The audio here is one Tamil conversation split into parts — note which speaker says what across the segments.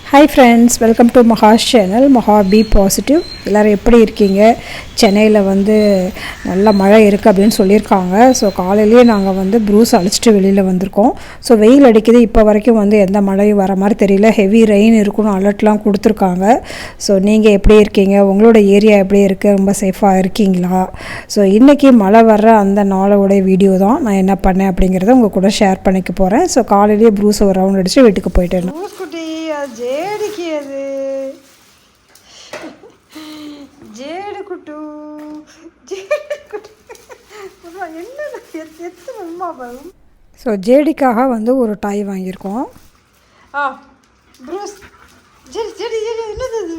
Speaker 1: ஹாய் ஃப்ரெண்ட்ஸ், வெல்கம் டு மஹாஸ் சேனல். Maha be positive. எல்லோரும் எப்படி இருக்கீங்க? சென்னையில் வந்து நல்ல மழை இருக்குது அப்படின்னு சொல்லியிருக்காங்க. ஸோ காலையிலேயே நாங்கள் வந்து ப்ரூஸ் அழைச்சிட்டு வெளியில் வந்திருக்கோம். ஸோ வெயில் அடிக்குது. இப்போ வரைக்கும் வந்து எந்த மழையும் வர மாதிரி தெரியல. ஹெவி ரெயின் இருக்குன்னு அலர்ட்லாம் கொடுத்துருக்காங்க. ஸோ நீங்கள் எப்படி இருக்கீங்க? உங்களோட ஏரியா எப்படி இருக்குது? ரொம்ப சேஃபாக இருக்கீங்களா? ஸோ இன்றைக்கி மழை வர்ற அந்த நாளோடைய வீடியோ தான் நான் என்ன பண்ணேன் அப்படிங்கிறத உங்கள் கூட ஷேர் பண்ணிக்க போகிறேன். ஸோ காலையிலேயே ப்ரூஸ் ஒரு ரவுண்ட் அடித்து வீட்டுக்கு போயிட்டேன். ஜேடிக்கு அது ஜேடு குட்டு என்ன எத்தனை உமா வரும். ஸோ ஜேடிக்காக வந்து ஒரு டாய் வாங்கியிருக்கோம். ப்ரூஸ் ஜெடி ஜெடி ஜெடி என்னது அது?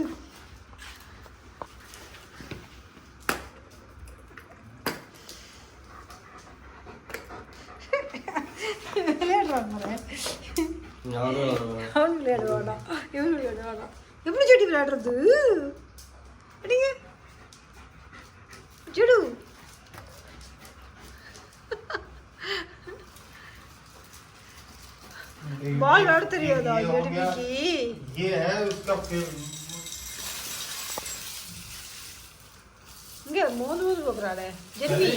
Speaker 1: விளையாடுறாங்க. அவன் விளையாடுவானா? இவன் விளையாடுவானா? எப்படி செடி விளையாடுறது? அடிங்க ஜெடு. பால் விளையாட தெரியாதா ஜெடிக்கு? இங்க மோது மோது போகிறாளே ஜெடி.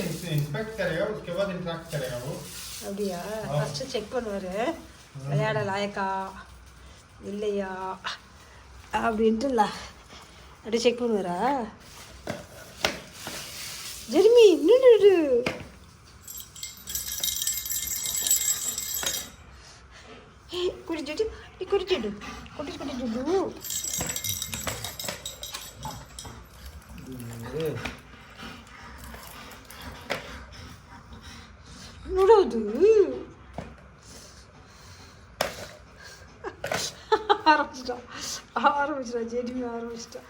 Speaker 1: அப்படியா? ஃபர்ஸ்ட் செக் பண்ணுவாரு விளையாட லாயக்கா இல்லையா அப்படின்ட்டுல அப்படியே செக் பண்ணுவாரா? ஜெர்மி நின்று குடிச்சிட்டு குடிச்சிடு குடிச்சிடு நுடாது. ஆரம்பிச்சிட்டா ஜெடிமி ஆரம்பிச்சிட்டா.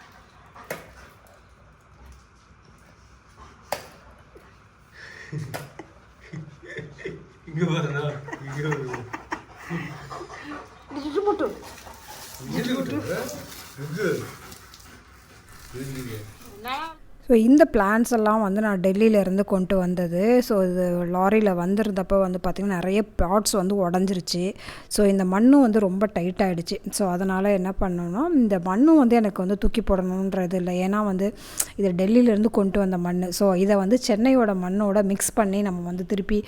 Speaker 1: ஸோ இந்த பிளான்ஸ் எல்லாம் வந்து நான் டெல்லியிலேருந்து கொண்டு வந்தது. ஸோ இது லாரியில் வந்திருந்தப்போ வந்து பார்த்திங்கன்னா நிறைய பாட்ஸ் வந்து உடஞ்சிருச்சு. ஸோ இந்த மண்ணும் வந்து ரொம்ப டைட் ஆகிடுச்சு. ஸோ அதனால் என்ன பண்ணணும்னா இந்த மண்ணும் வந்து எனக்கு வந்து தூக்கி போடணுன்றது இல்லை. ஏன்னா வந்து இது டெல்லியிலேருந்து கொண்டு வந்த மண். ஸோ இதை வந்து சென்னையோட மண்ணோட மிக்ஸ் பண்ணி நம்ம வந்து திருப்பி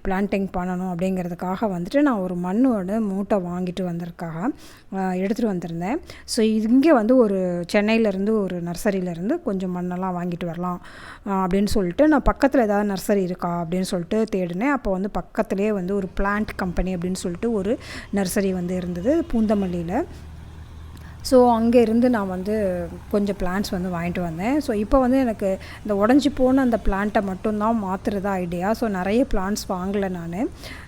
Speaker 1: பிளான்டிங் பண்ணணும் அப்படிங்கிறதுக்காக வந்துட்டு நான் ஒரு மண்ணோட மூட்டை வாங்கிட்டு வந்திருக்காக எடுத்துகிட்டு வந்திருந்தேன். ஸோ இங்கே வந்து ஒரு சென்னையிலேருந்து ஒரு நர்சரியிலேருந்து கொஞ்சம் மண்ணெல்லாம் வாங்கிட்டு வரலாம் அப்படின்னு சொல்லிட்டு நான் பக்கத்தில் ஏதாவது நர்சரி இருக்கா அப்படின்னு சொல்லிட்டு தேடினேன். அப்போ வந்து பக்கத்துலேயே வந்து ஒரு பிளான்ட் கம்பெனி அப்படின்னு சொல்லிட்டு ஒரு நர்சரி வந்து இருந்தது பூந்தமல்லியில். ஸோ அங்கே இருந்து நான் வந்து கொஞ்சம் பிளான்ட்ஸ் வந்து வாங்கிட்டு வந்தேன். ஸோ இப்போ வந்து எனக்கு இந்த உடஞ்சி போன அந்த பிளான்ட்டை மட்டும்தான் மாற்றுறதா ஐடியா. ஸோ நிறைய பிளான்ட்ஸ் வாங்கலை நான்.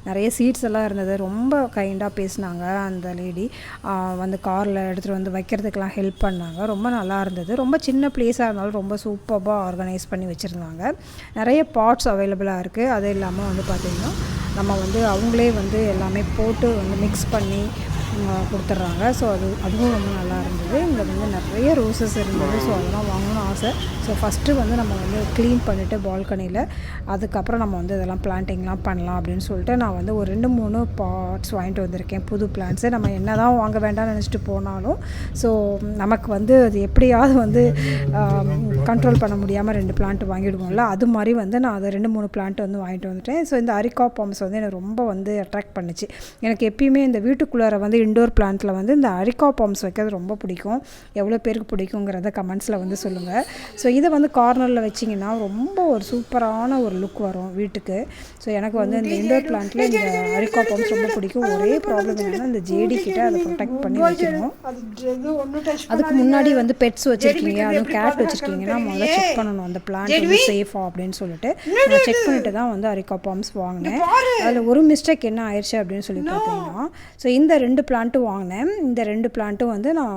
Speaker 1: நிறைய சீட்ஸ் எல்லாம் இருந்தது. ரொம்ப கைண்டாக பேசினாங்க அந்த லேடி. வந்து காரில் எடுத்துகிட்டு வந்து வைக்கிறதுக்கெலாம் ஹெல்ப் பண்ணாங்க. ரொம்ப நல்லா இருந்தது. ரொம்ப சின்ன பிளேஸாக இருந்தாலும் ரொம்ப சூப்பராக ஆர்கனைஸ் பண்ணி வச்சுருந்தாங்க. நிறைய பாட்ஸ் அவைலபிளாக இருக்குது. அது இல்லாமல் வந்து பார்த்திங்கன்னா நம்ம வந்து அவங்களே வந்து எல்லாமே போட்டு வந்து மிக்ஸ் பண்ணி கொடுத்துட்றாங்க. ஸோ அதுவும் ரொம்ப நல்லா இருந்தது. இங்கே வந்து நிறைய ரோசஸ் இருந்தது. ஸோ அதெல்லாம் வாங்கணும்னு ஆசை. ஸோ ஃபஸ்ட்டு வந்து நம்ம வந்து க்ளீன் பண்ணிவிட்டு பால்கனியில் அதுக்கப்புறம் நம்ம வந்து இதெல்லாம் பிளான்டிங்லாம் பண்ணலாம் அப்படின்னு சொல்லிட்டு நான் வந்து ஒரு 2-3 பாட்ஸ் வாங்கிட்டு வந்திருக்கேன். புது பிளான்ட்ஸு. நம்ம என்ன தான் வாங்க வேண்டாம்னு நினச்சிட்டு போனாலும் ஸோ நமக்கு வந்து அது எப்படியாவது வந்து கண்ட்ரோல் பண்ண முடியாமல் 2 பிளான்ட் வாங்கிடுவோம்ல, அது மாதிரி வந்து நான் அதை 2-3 பிளான்ட் வந்து வாங்கிட்டு வந்துட்டேன். ஸோ இந்த அரிக்கா பாம்ஸ் வந்து எனக்கு ரொம்ப வந்து அட்ராக்ட் பண்ணிச்சு. எனக்கு எப்பயுமே இந்த வீட்டுக்குள்ளார வந்து இண்டோர் பிளான்ட்டில் வந்து இந்த அரிக்கா பாம்ஸ் வைக்கிறது ரொம்ப பிடிக்கும். எவ்வளோ பேருக்கு பிடிக்குங்கிறத கமெண்ட்ஸில் வந்து சொல்லுங்கள். ஸோ இதை வந்து கார்னரில் வச்சிங்கன்னா ரொம்ப ஒரு சூப்பரான ஒரு லுக் வரும் வீட்டுக்கு. ஸோ எனக்கு வந்து இந்த இண்டோர் பிளான்ட்டில் இந்த அரிக்கா பாம்ஸ் ரொம்ப பிடிக்கும். ஒரே ப்ராப்ளம் என்னென்னா இந்த ஜேடி கிட்ட அதை ப்ரொடெக்ட் பண்ணி வைக்கணும். அதுக்கு முன்னாடி வந்து பெட்ஸ் வச்சுருக்கீங்க, அதுவும் கேட் வச்சுருக்கீங்கன்னா முதல்ல செக் பண்ணணும் அந்த பிளான்ட் வந்து சேஃபா அப்படின்னு சொல்லிட்டு நான் செக் பண்ணிட்டு தான் வந்து அரிக்கா பாம்ஸ் வாங்கினேன். அதில் ஒரு மிஸ்டேக் என்ன ஆயிடுச்சு அப்படின்னு சொல்லி பார்த்தீங்கன்னா, ஸோ இந்த 2 பிளான்ட்டும் வாங்கினேன். இந்த 2 பிளான்ட்டும் வந்து நான்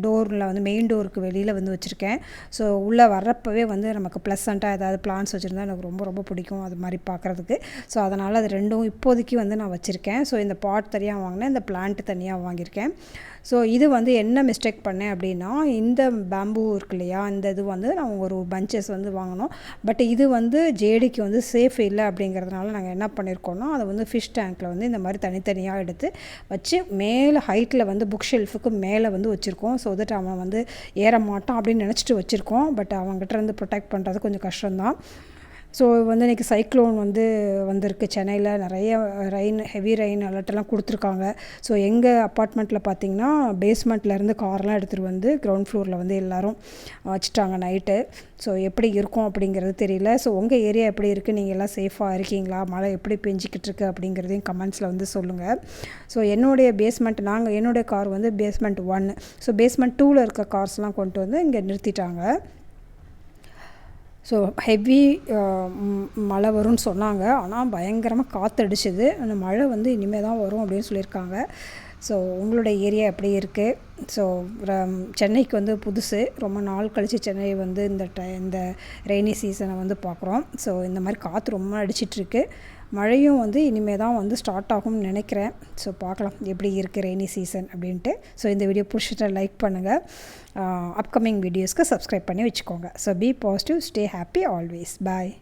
Speaker 1: டோரில் வந்து மெயின் டோருக்கு வெளியில் வந்து வச்சுருக்கேன். ஸோ உள்ளே வர்றப்பவே வந்து நமக்கு ப்ளசண்ட்டாக ஏதாவது பிளான்ட்ஸ் வச்சுருந்தா எனக்கு ரொம்ப ரொம்ப பிடிக்கும் அது மாதிரி பார்க்குறதுக்கு. ஸோ அதனால் அது 2ம் இப்போதைக்கு வந்து நான் வச்சுருக்கேன். ஸோ இந்த பாட் தனியாக வாங்கினேன், இந்த பிளான்ட் தனியாக வாங்கியிருக்கேன். ஸோ இது வந்து என்ன மிஸ்டேக் பண்ணேன் அப்படின்னா, இந்த பேம்பூ இருக்கு இல்லையா, இந்த இது வந்து நான் ஒரு பஞ்சஸ் வந்து வாங்கினோம். பட் இது வந்து ஜேடிக்கு வந்து சேஃப் இல்லை அப்படிங்கிறதுனால நாங்கள் என்ன பண்ணியிருக்கோம்னா, அதை வந்து ஃபிஷ் டேங்க்கில் வந்து இந்த மாதிரி தனித்தனியாக எடுத்து வச்சு மேலே ஹைட்டில் வந்து புக் ஷெல்ஃபுக்கு மேலே வந்து வச்சுருக்கோம். ஸோ தட் அவன் வந்து ஏற மாட்டான் அப்படின்னு நினச்சிட்டு வச்சுருக்கோம். பட் அவங்ககிட்ட இருந்து ப்ரொடெக்ட் பண்ணுறது கொஞ்சம் கஷ்டம்தான். ஸோ வந்து இன்றைக்கி சைக்ளோன் வந்து வந்திருக்கு சென்னையில். நிறைய ஹெவி ரெயின் அலர்ட்டெல்லாம் கொடுத்துருக்காங்க. ஸோ எங்கள் அப்பார்ட்மெண்ட்டில் பார்த்திங்கன்னா பேஸ்மெண்ட்லேருந்து கார்லாம் எடுத்துகிட்டு வந்து கிரவுண்ட் ஃப்ளோரில் வந்து எல்லோரும் வச்சுட்டாங்க நைட்டு. ஸோ எப்படி இருக்கும் அப்படிங்கிறது தெரியல. ஸோ உங்கள் ஏரியா எப்படி இருக்குது, நீங்கள் எல்லாம் சேஃபாக இருக்கீங்களா, மழை எப்படி பெஞ்சிக்கிட்டு இருக்குது அப்படிங்கிறதையும் கமெண்ட்ஸில் வந்து சொல்லுங்கள். ஸோ என்னுடைய என்னுடைய கார் வந்து பேஸ்மெண்ட் 1. ஸோ பேஸ்மெண்ட் 2ல் இருக்க கார்ஸ்லாம் கொண்டு வந்து இங்கே நிறுத்திட்டாங்க. ஸோ ஹெவி மழை வரும்னு சொன்னாங்க. ஆனால் பயங்கரமாக காற்றடிச்சிது. அந்த மழை வந்து இனிமேல் தான் வரும் அப்படின்னு சொல்லியிருக்காங்க. ஸோ உங்களுடைய ஏரியா எப்படி இருக்குது? ஸோ சென்னைக்கு வந்து புதுசு, ரொம்ப நாள் கழித்து சென்னை வந்து இந்த ரெய்னி சீசனை வந்து பார்க்குறோம். ஸோ இந்த மாதிரி காற்று ரொம்ப அடிச்சிட்ருக்கு. மழையும் வந்து இனிமேல் தான் வந்து ஸ்டார்ட் ஆகும்னு நினைக்கிறேன். ஸோ பார்க்கலாம் எப்படி இருக்குது ரெய்னி சீசன் அப்படின்ட்டு. ஸோ இந்த வீடியோ பிடிச்சிட்டா லைக் பண்ணுங்கள். அப்கமிங் வீடியோஸ்க்கு சப்ஸ்கிரைப் பண்ணி வச்சுக்கோங்க. So be positive, stay happy always. Bye.